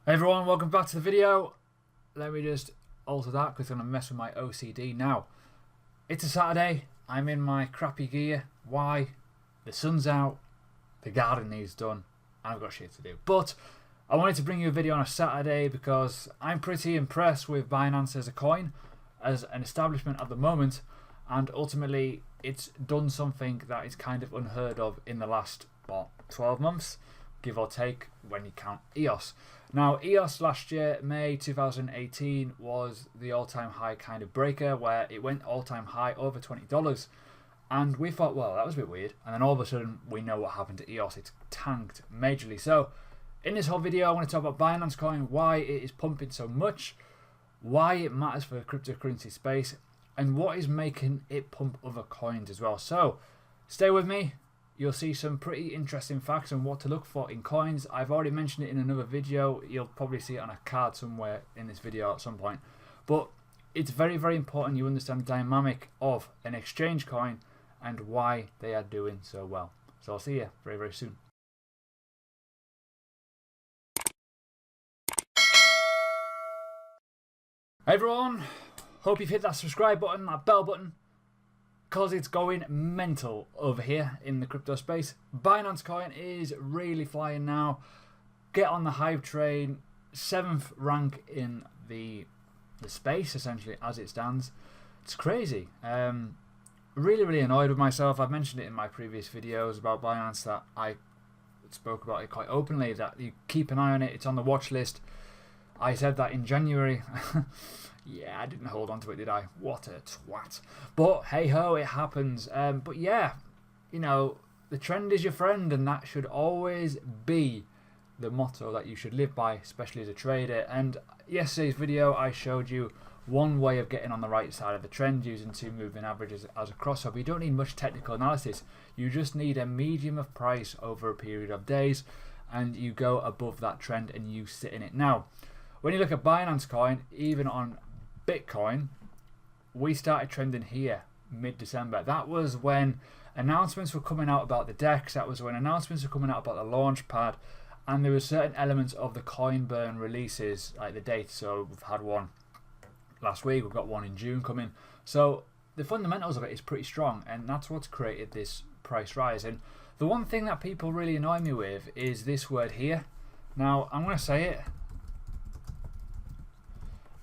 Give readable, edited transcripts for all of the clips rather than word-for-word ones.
Hey everyone, welcome back to the video. Let me just alter that because it's going to mess with my OCD now. It's a Saturday, I'm in my crappy gear. Why? The sun's out, the garden needs done, and I've got shit to do. But I wanted to bring you a video on a Saturday because I'm pretty impressed with Binance as a coin, as an establishment at the moment, and ultimately it's done something that is kind of unheard of in the last, 12 months, give or take, when you count EOS. Now, EOS last year, May 2018, was the all-time high kind of breaker where it went all-time high over $20. And we thought, well, that was a bit weird. And then all of a sudden, we know what happened to EOS. It's tanked majorly. So, in this whole video, I want to talk about Binance Coin, why it is pumping so much, why it matters for the cryptocurrency space, and what is making it pump other coins as well. So, stay with me. You'll see some pretty interesting facts on what to look for in coins. I've already mentioned it in another video. You'll probably see it on a card somewhere in this video at some point. But it's very, very important you understand the dynamic of an exchange coin and why they are doing so well. So I'll see you very, very soon. Hey everyone, hope you've hit that subscribe button, that bell button, because it's going mental over here in the crypto space. Binance Coin is really flying now. Get on the hype train. 7th rank in the space, essentially, as it stands. It's crazy. Really, really annoyed with myself. I've mentioned it in my previous videos about Binance that I spoke about it quite openly, that you keep an eye on it. It's on the watch list. I said that in January. Yeah, I didn't hold on to it, did I? What a twat. But hey ho, it happens. But yeah, you know, the trend is your friend, and that should always be the motto that you should live by, especially as a trader. And yesterday's video, I showed you one way of getting on the right side of the trend using 2 moving averages as a crossover. You don't need much technical analysis. You just need a medium of price over a period of days, and you go above that trend and you sit in it. Now, when you look at Binance Coin, even on Bitcoin, we started trending here mid-December. That was when announcements were coming out about the DEX. That was when announcements were coming out about the launch pad, and there were certain elements of the coin burn releases, like the date. So we've had one last week, we've got one in June coming. So the fundamentals of it is pretty strong, and that's what's created this price rise. And the one thing that people really annoy me with is this word here. Now, I'm going to say it.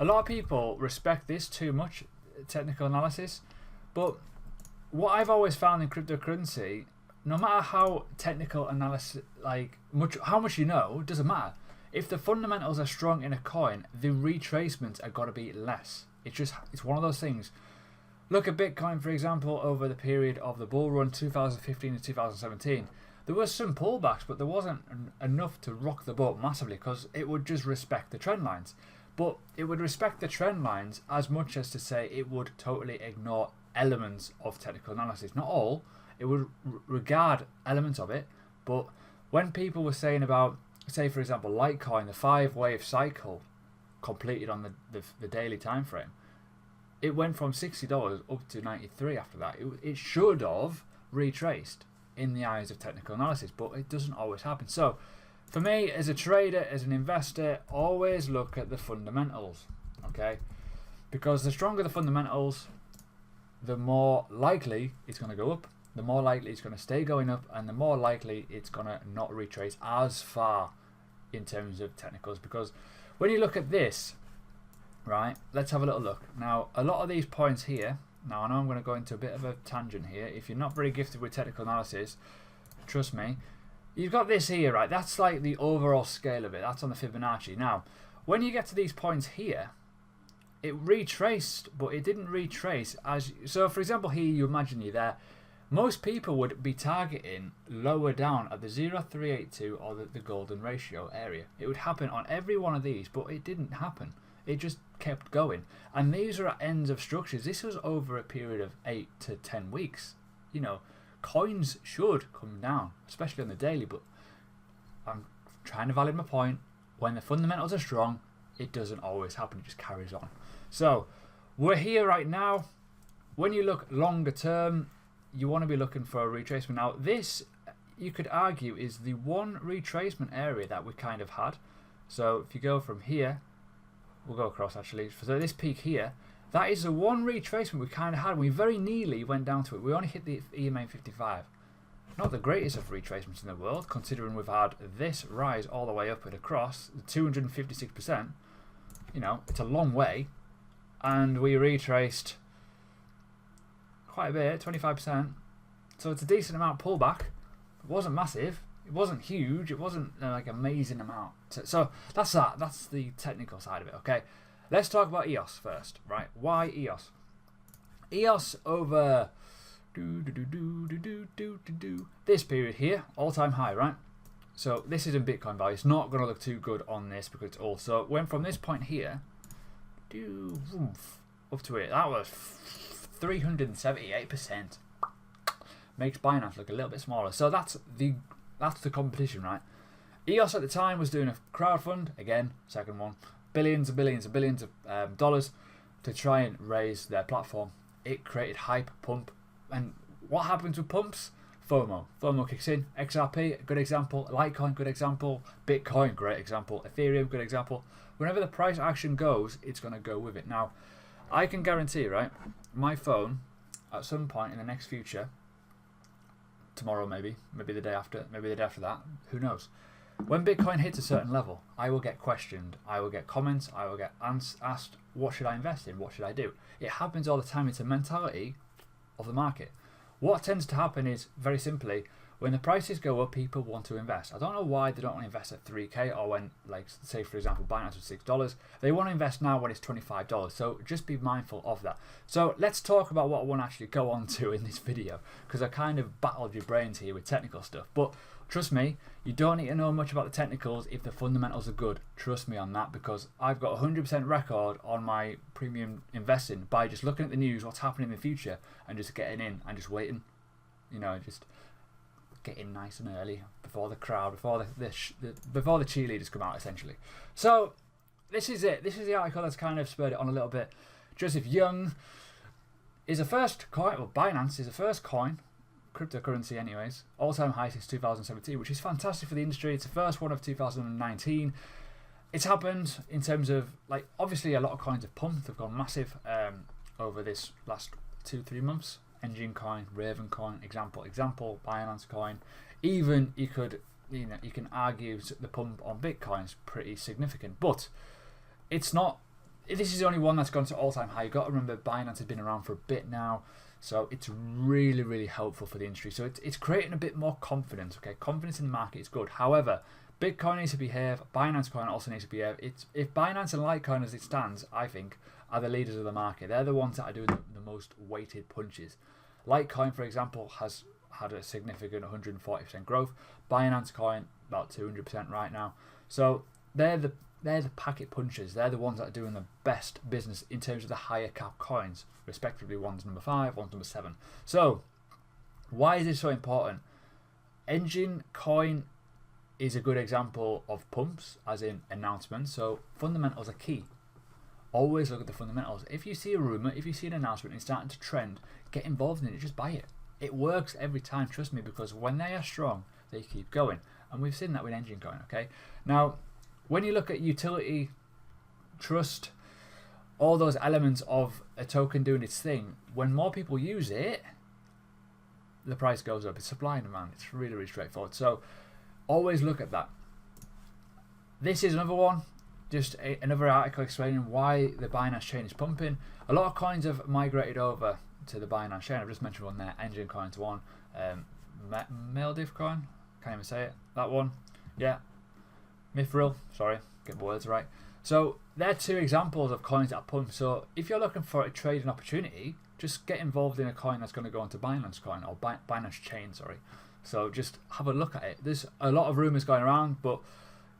A lot of people respect this too much, technical analysis, but what I've always found in cryptocurrency, no matter how technical analysis, how much you know, it doesn't matter. If the fundamentals are strong in a coin, the retracements are got to be less. It's one of those things. Look at Bitcoin, for example, over the period of the bull run 2015 to 2017. There was some pullbacks, but there wasn't enough to rock the boat massively because it would just respect the trend lines. But it would respect the trend lines as much as to say it would totally ignore elements of technical analysis. Not all. It would regard elements of it. But when people were saying about, say for example, Litecoin, the 5-wave cycle completed on the daily time frame, it went from $60 up to $93 after that. It should have retraced in the eyes of technical analysis, but it doesn't always happen. So for me, as a trader, as an investor, always look at the fundamentals, okay? Because the stronger the fundamentals, the more likely it's going to go up, the more likely it's going to stay going up, and the more likely it's going to not retrace as far in terms of technicals. Because when you look at this, right, let's have a little look. Now, a lot of these points here, now I know I'm going to go into a bit of a tangent here. If you're not very gifted with technical analysis, trust me, you've got this here, right? That's like the overall scale of it. That's on the Fibonacci. Now, when you get to these points here, it retraced, but it didn't retrace as. So, for example, here you imagine you're there. Most people would be targeting lower down at the 0.382 or the golden ratio area. It would happen on every one of these, but it didn't happen. It just kept going. And these are at ends of structures. This was over a period of 8 to 10 weeks. You know, coins should come down, especially on the daily, but I'm trying to validate my point. When the fundamentals are strong, it doesn't always happen, it just carries on. So we're here right now. When you look longer term, you want to be looking for a retracement. Now this, you could argue, is the one retracement area that we kind of had. So if you go from here, we'll go across actually. So this peak here, that is the one retracement we kind of had. We very nearly went down to it. We only hit the EMA 55. Not the greatest of retracements in the world, considering we've had this rise all the way up and across, 256%. You know, it's a long way. And we retraced quite a bit, 25%. So it's a decent amount pullback. It wasn't massive. It wasn't huge. It wasn't like amazing amount. So that's that. That's the technical side of it, okay? Let's talk about EOS first, right? Why EOS? EOS over this period here, all-time high, right? So this is in Bitcoin value. It's not going to look too good on this because it's also went from this point here up to it. That was 378%. Makes Binance look a little bit smaller. So that's the competition, right? EOS at the time was doing a crowdfund, again, second one, billions and billions and billions of dollars to try and raise their platform. It created hype, pump, and what happens with pumps? FOMO. FOMO kicks in. XRP, good example. Litecoin, good example. Bitcoin, great example. Ethereum, good example. Whenever the price action goes, it's going to go with it. Now, I can guarantee, right, my phone, at some point in the next future, tomorrow maybe the day after, maybe the day after that, who knows? When Bitcoin hits a certain level, I will get questioned, I will get comments, I will get asked, what should I invest in, what should I do? It happens all the time. It's a mentality of the market. What tends to happen is, very simply, when the prices go up, people want to invest. I don't know why they don't want to invest at 3k, or when, like, say for example, Binance was $6. They want to invest now when it's $25. So just be mindful of that. So let's talk about what I want to actually go on to in this video, because I kind of battled your brains here with technical stuff. But trust me, you don't need to know much about the technicals if the fundamentals are good. Trust me on that, because I've got 100% record on my premium investing by just looking at the news, what's happening in the future, and just getting in and just waiting. You know, just get in nice and early before the crowd, before the cheerleaders come out, essentially. So this is it. This is the article that's kind of spurred it on a little bit. Joseph Young is the first coin, well, Binance is the first coin, cryptocurrency anyways, all-time high since 2017, which is fantastic for the industry. It's the first one of 2019. It's happened in terms of, like, obviously a lot of coins have pumped, they've gone massive over this last 2-3 months. Engine coin, Raven coin, example, Binance coin. Even you can argue the pump on Bitcoin is pretty significant, but it's not. This is the only one that's gone to all-time high. You've got to remember Binance has been around for a bit now, so it's really, really helpful for the industry. So it's creating a bit more confidence. Okay, confidence in the market is good. However, Bitcoin needs to behave. Binance coin also needs to behave. If Binance and Litecoin, as it stands, I think, are the leaders of the market. They're the ones that are doing the most weighted punches. Litecoin, for example, has had a significant 140% growth. Binance coin about 200% right now. So they're the packet punchers. They're the ones that are doing the best business in terms of the higher cap coins, respectively. One's number 5, one's number 7. So why is this so important? Engine coin is a good example of pumps, as in announcements. So fundamentals are key. Always look at the fundamentals. If you see a rumour, if you see an announcement and it's starting to trend, get involved in it, just buy it. It works every time, trust me, because when they are strong, they keep going. And we've seen that with Engine Coin, okay? Now, when you look at utility, trust, all those elements of a token doing its thing, when more people use it, the price goes up. It's supply and demand. It's really, really straightforward. So always look at that. This is another one. Just another article explaining why the Binance Chain is pumping. A lot of coins have migrated over to the Binance Chain. I've just mentioned one there. Engine Coin's one. Maldiv Coin. Can't even say it. That one. Yeah. Mithril. Sorry. Get my words right. So they're two examples of coins that are pumped. So if you're looking for a trading opportunity, just get involved in a coin that's going to go onto Binance Coin or Binance Chain. Sorry. So just have a look at it. There's a lot of rumours going around, but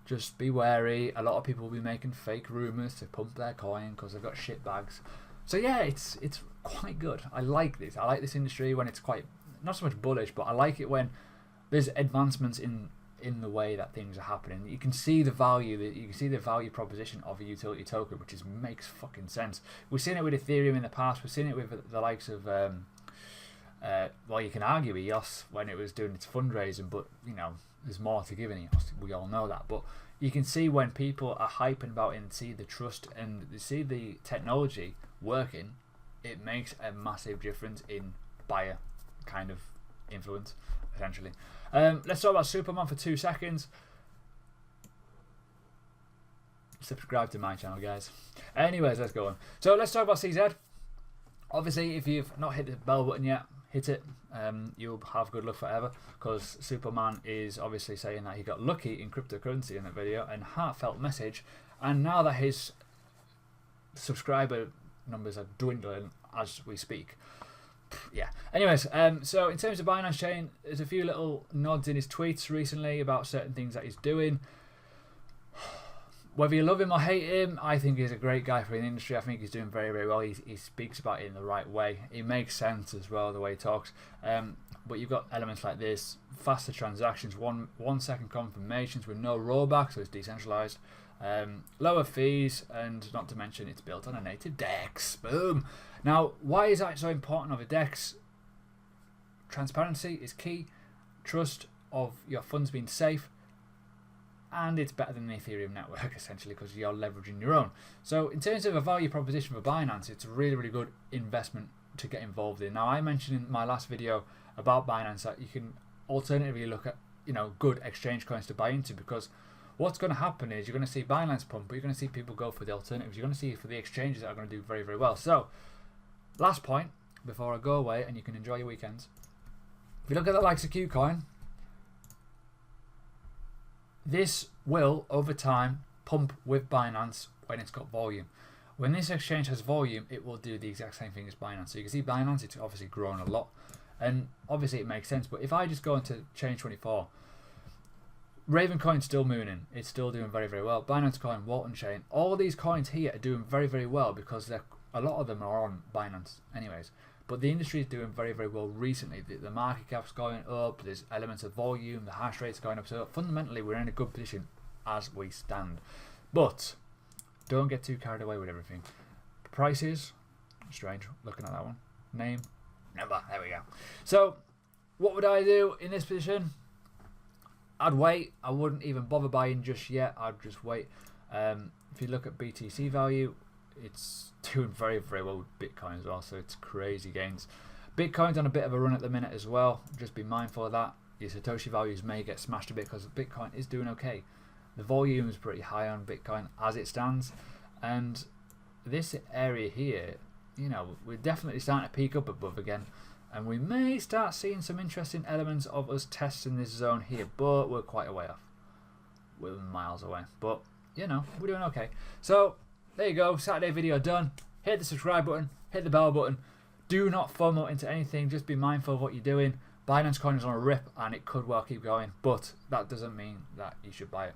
just be wary. A lot of people will be making fake rumours to pump their coin because they've got shit bags. So yeah, it's quite good. I like this. I like this industry when it's quite, not so much bullish, but I like it when there's advancements in the way that things are happening. You can see the value, you can see the value proposition of a utility token, which makes fucking sense. We've seen it with Ethereum in the past. We've seen it with the likes of well, you can argue EOS when it was doing its fundraising, but you know, there's more to give in EOS. We all know that. But you can see when people are hyping about it and see the trust and they see the technology working, it makes a massive difference in buyer kind of influence, essentially. Let's talk about Superman for 2 seconds. Subscribe to my channel, guys. Anyways, let's go on. So let's talk about CZ. Obviously, if you've not hit the bell button yet, hit it. You'll have good luck forever, because Superman is obviously saying that he got lucky in cryptocurrency in that video, and heartfelt message. And now that his subscriber numbers are dwindling as we speak. Yeah. Anyways, so in terms of Binance Chain, there's a few little nods in his tweets recently about certain things that he's doing. Whether you love him or hate him, I think he's a great guy for the industry. I think he's doing very, very well. He speaks about it in the right way. It makes sense as well, the way he talks. But you've got elements like this: faster transactions, one second confirmations with no rollback, so it's decentralized. Lower fees, and not to mention it's built on a native DEX. Boom. Now, why is that so important of a DEX? Transparency is key. Trust of your funds being safe. And it's better than the Ethereum network, essentially, because you're leveraging your own. So in terms of a value proposition for Binance, it's a really, really good investment to get involved in. Now, I mentioned in my last video about Binance that you can alternatively look at, good exchange coins to buy into, because what's going to happen is you're going to see Binance pump, but you're going to see people go for the alternatives. You're going to see for the exchanges that are going to do very, very well. So, last point, before I go away and you can enjoy your weekends. If you look at the likes of KuCoin, this will, over time, pump with Binance when it's got volume. When this exchange has volume, it will do the exact same thing as Binance. So you can see Binance, it's obviously grown a lot. And obviously it makes sense. But if I just go into Chain24, Ravencoin's still mooning. It's still doing very, very well. Binance Coin, Walton Chain, all these coins here are doing very, very well because a lot of them are on Binance anyways. But the industry is doing very, very well recently. The market cap's going up, there's elements of volume, the hash rate's going up. So fundamentally, we're in a good position as we stand. But don't get too carried away with everything. Prices, strange, looking at that one. Name, number, there we go. So what would I do in this position? I'd wait. I wouldn't even bother buying just yet. I'd just wait. If you look at BTC value, it's doing very, very well with Bitcoin as well, so it's crazy gains. Bitcoin's on a bit of a run at the minute as well. Just be mindful of that. Your Satoshi values may get smashed a bit because Bitcoin is doing okay. The volume is pretty high on Bitcoin as it stands, and this area here, we're definitely starting to peak up above again, and we may start seeing some interesting elements of us testing this zone here, but we're quite a way off. We're miles away, but we're doing okay. So there you go, Saturday video done. Hit the subscribe button, hit the bell button. Do not FOMO into anything, just be mindful of what you're doing. Binance Coin is on a rip and it could well keep going, but that doesn't mean that you should buy it.